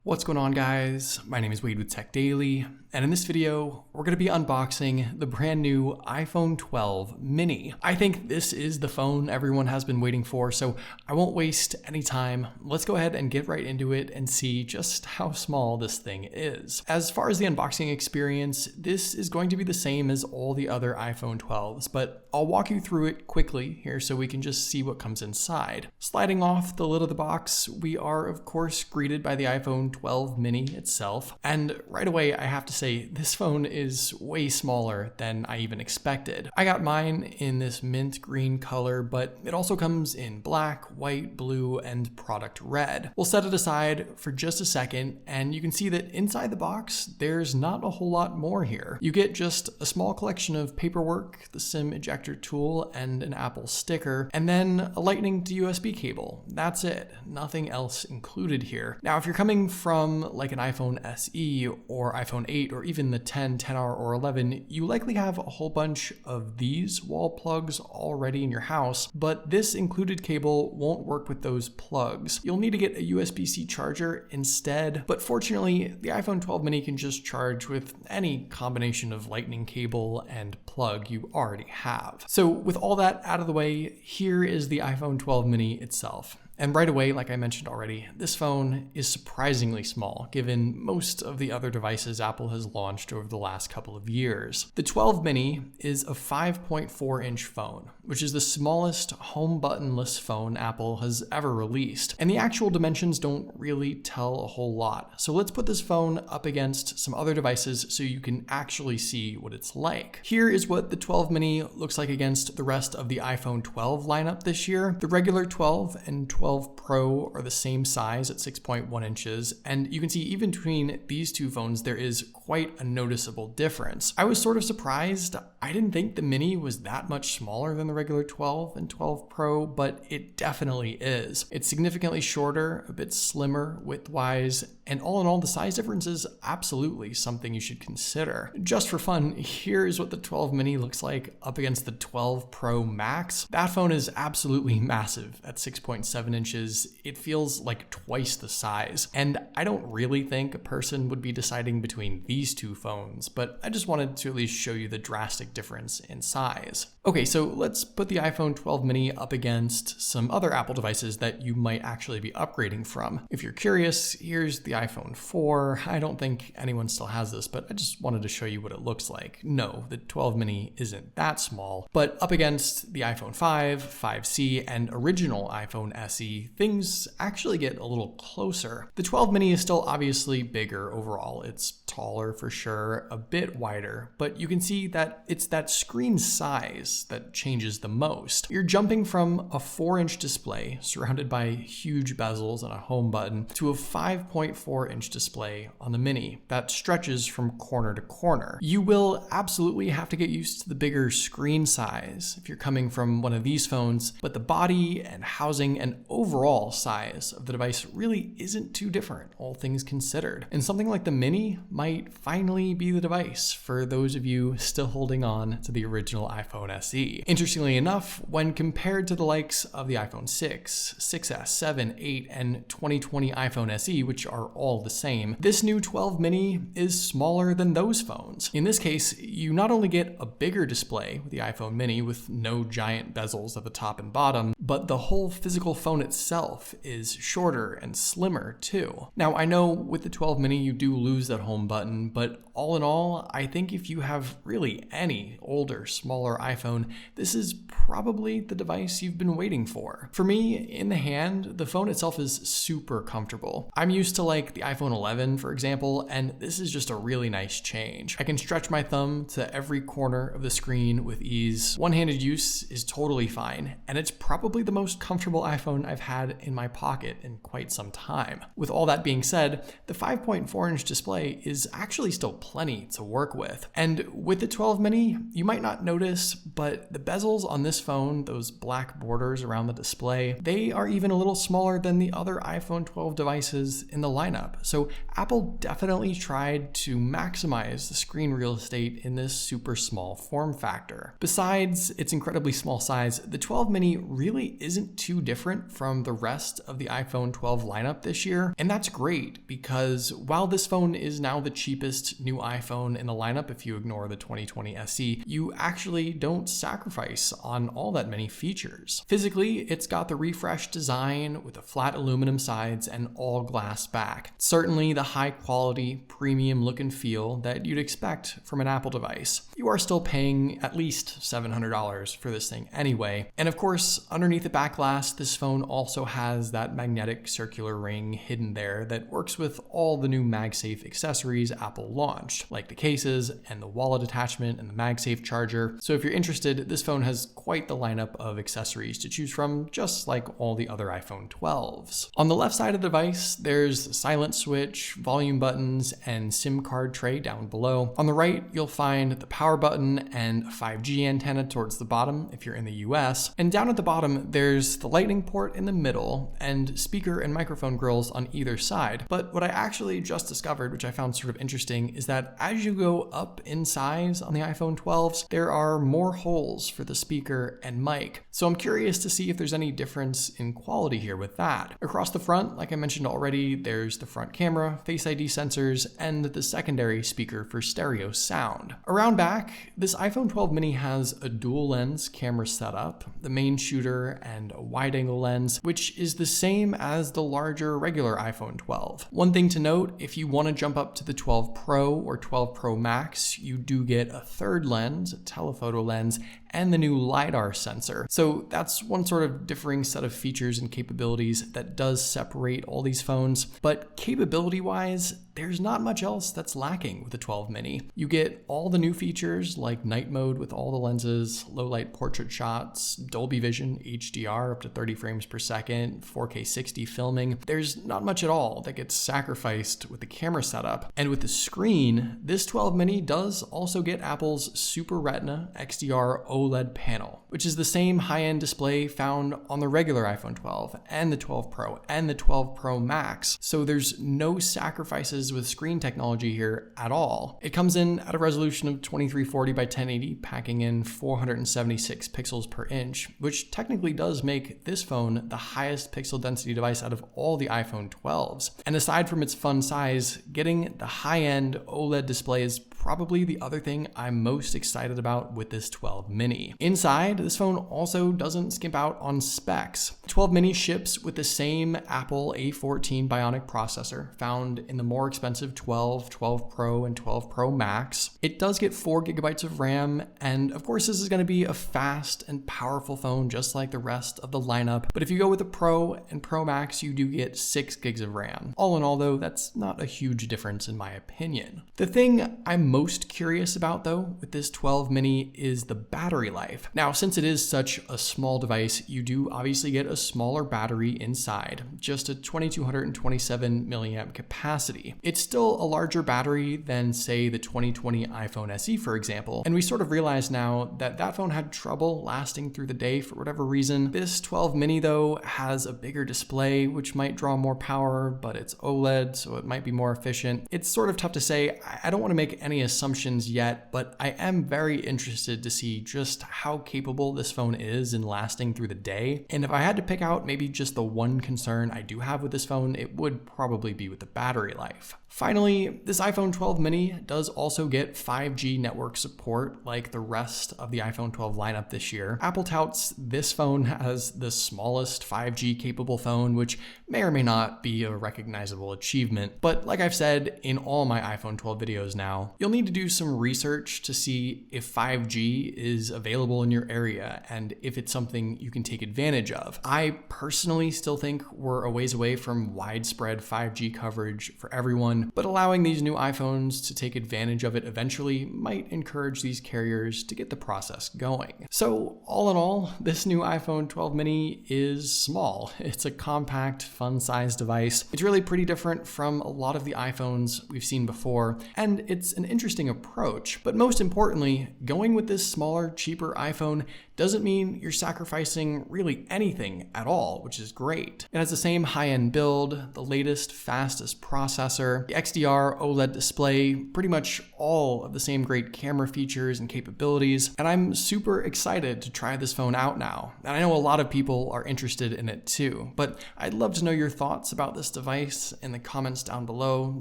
What's going on, guys? My name is Wade with Tech Daily, and in this video, we're going to be unboxing the brand new iPhone 12 mini. I think this is the phone everyone has been waiting for, so I won't waste any time. Let's go ahead and get right into it and see just how small this thing is. As far as the unboxing experience, this is going to be the same as all the other iPhone 12s, but I'll walk you through it quickly here so we can just see what comes inside. Sliding off the lid of the box, we are of course greeted by the iPhone 12 mini itself, and right away I have to say this phone is way smaller than I even expected. I got mine in this mint green color, but it also comes in black, white, blue, and product red. We'll set it aside for just a second, and you can see that inside the box there's not a whole lot more here. You get just a small collection of paperwork, the SIM ejector tool, and an Apple sticker, and then a lightning to USB cable. That's it. Nothing else included here. Now, if you're coming from like an iPhone SE or iPhone 8 or even the 10, 10R, or 11, you likely have a whole bunch of these wall plugs already in your house, but this included cable won't work with those plugs. You'll need to get a USB-C charger instead, but fortunately, the iPhone 12 mini can just charge with any combination of lightning cable and plug you already have. So with all that out of the way, here is the iPhone 12 mini itself. And right away, like I mentioned already, this phone is surprisingly small given most of the other devices Apple has launched over the last couple of years. The 12 mini is a 5.4-inch phone, which is the smallest home buttonless phone Apple has ever released. And the actual dimensions don't really tell a whole lot. So let's put this phone up against some other devices so you can actually see what it's like. Here is what the 12 mini looks like against the rest of the iPhone 12 lineup this year. The regular 12 and 12 Pro are the same size at 6.1 inches, and you can see even between these two phones there is quite a noticeable difference. I was sort of surprised. I didn't think the mini was that much smaller than the regular 12 and 12 Pro, but it definitely is. It's significantly shorter, a bit slimmer width-wise, and all in all, the size difference is absolutely something you should consider. Just for fun, here's what the 12 mini looks like up against the 12 Pro Max. That phone is absolutely massive at 6.7 inches. It feels like twice the size, and I don't really think a person would be deciding between these two phones, but I just wanted to at least show you the drastic difference in size. Okay, so let's put the iPhone 12 mini up against some other Apple devices that you might actually be upgrading from. If you're curious, here's the iPhone 4. I don't think anyone still has this, but I just wanted to show you what it looks like. No, the 12 mini isn't that small, but up against the iPhone 5, 5C, and original iPhone SE, things actually get a little closer. The 12 mini is still obviously bigger overall. It's taller for sure, a bit wider, but you can see that it's that screen size that changes the most. You're jumping from a 4-inch display surrounded by huge bezels and a home button to a 5.4-inch display on the mini that stretches from corner to corner. You will absolutely have to get used to the bigger screen size if you're coming from one of these phones, but the body and housing and overall size of the device really isn't too different, all things considered. And something like the mini might finally be the device for those of you still holding on to the original iPhone SE. Interestingly enough, when compared to the likes of the iPhone 6, 6S, 7, 8, and 2020 iPhone SE, which are all the same, this new 12 mini is smaller than those phones. In this case, you not only get a bigger display with the iPhone mini with no giant bezels at the top and bottom, but the whole physical phone itself is shorter and slimmer too. Now, I know with the 12 mini you do lose that home button, but all in all, I think if you have really any older, smaller iPhone, this is probably the device you've been waiting for. For me, in the hand, the phone itself is super comfortable. I'm used to like the iPhone 11, for example, and this is just a really nice change. I can stretch my thumb to every corner of the screen with ease. One-handed use is totally fine, and it's probably the most comfortable iPhone I've had in my pocket in quite some time. With all that being said, the 5.4-inch display is actually still plenty to work with. And with the 12 mini, you might not notice, but the bezels on this phone, those black borders around the display, they are even a little smaller than the other iPhone 12 devices in the lineup. So Apple definitely tried to maximize the screen real estate in this super small form factor. Besides its incredibly small size, the 12 mini really really isn't too different from the rest of the iPhone 12 lineup this year. And that's great because while this phone is now the cheapest new iPhone in the lineup, if you ignore the 2020 SE, you actually don't sacrifice on all that many features. Physically, it's got the refreshed design with the flat aluminum sides and all glass back. Certainly the high quality, premium look and feel that you'd expect from an Apple device. You are still paying at least $700 for this thing anyway. And of course, underneath the back glass, this phone also has that magnetic circular ring hidden there that works with all the new MagSafe accessories Apple launched, like the cases and the wallet attachment and the MagSafe charger. So if you're interested, this phone has quite the lineup of accessories to choose from, just like all the other iPhone 12s. On the left side of the device, there's the silent switch, volume buttons, and SIM card tray down below. On the right, you'll find the power button and a 5G antenna towards the bottom if you're in the US. And down at the bottom, there's the lightning port in the middle and speaker and microphone grills on either side. But what I actually just discovered, which I found sort of interesting, is that as you go up in size on the iPhone 12s, there are more holes for the speaker and mic. So I'm curious to see if there's any difference in quality here with that. Across the front, like I mentioned already, there's the front camera, Face ID sensors, and the secondary speaker for stereo sound. Around back, this iPhone 12 mini has a dual lens camera setup, the main shooter, and a wide angle lens, which is the same as the larger regular iPhone 12. One thing to note, if you want to jump up to the 12 Pro or 12 Pro Max, you do get a third lens, a telephoto lens, and the new LiDAR sensor. So that's one sort of differing set of features and capabilities that does separate all these phones. But capability-wise, there's not much else that's lacking with the 12 mini. You get all the new features like night mode with all the lenses, low light portrait shots, Dolby Vision, HDR up to 30 frames per second, 4K 60 filming. There's not much at all that gets sacrificed with the camera setup. And with the screen, this 12 mini does also get Apple's Super Retina XDR OLED panel, which is the same high-end display found on the regular iPhone 12 and the 12 Pro and the 12 Pro Max. So there's no sacrifices with screen technology here at all. It comes in at a resolution of 2340 by 1080, packing in 476 pixels per inch, which technically does make this phone the highest pixel density device out of all the iPhone 12s. And aside from its fun size, getting the high-end OLED display is probably the other thing I'm most excited about with this 12 mini. Inside, this phone also doesn't skimp out on specs. 12 mini ships with the same Apple A14 Bionic processor found in the more expensive 12, 12 Pro, and 12 Pro Max. It does get 4 gigabytes of RAM, and of course this is going to be a fast and powerful phone just like the rest of the lineup, but if you go with the Pro and Pro Max, you do get 6 gigs of RAM. All in all though, that's not a huge difference in my opinion. The thing I'm most curious about though with this 12 mini is the battery life. Now, since it is such a small device, you do obviously get a smaller battery inside, just a 2227 milliamp capacity. It's still a larger battery than say the 2020 iPhone SE, for example, and we sort of realize now that that phone had trouble lasting through the day for whatever reason. This 12 mini though has a bigger display, which might draw more power, but it's OLED, so it might be more efficient. It's sort of tough to say. I don't want to make any assumptions yet, but I am very interested to see just how capable this phone is in lasting through the day. And if I had to pick out maybe just the one concern I do have with this phone, it would probably be with the battery life. Finally, this iPhone 12 mini does also get 5G network support like the rest of the iPhone 12 lineup this year. Apple touts this phone as the smallest 5G capable phone, which may or may not be a recognizable achievement. But like I've said in all my iPhone 12 videos now, you'll need to do some research to see if 5G is available in your area and if it's something you can take advantage of. I personally still think we're a ways away from widespread 5G coverage for everyone, but allowing these new iPhones to take advantage of it eventually might encourage these carriers to get the process going. So all in all, this new iPhone 12 mini is small. It's a compact, fun-sized device. It's really pretty different from a lot of the iPhones we've seen before, and it's an interesting approach. But most importantly, going with this smaller, cheaper iPhone doesn't mean you're sacrificing really anything at all, which is great. It has the same high-end build, the latest, fastest processor, the XDR OLED display, pretty much all of the same great camera features and capabilities, and I'm super excited to try this phone out now. And I know a lot of people are interested in it too, but I'd love to know your thoughts about this device in the comments down below.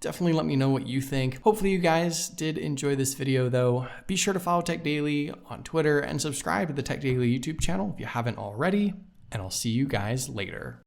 Definitely let me know what you think. Hopefully you guys did enjoy this video though. Be sure to follow Tech Daily on Twitter and subscribe to the Tech Daily YouTube channel if you haven't already, and I'll see you guys later.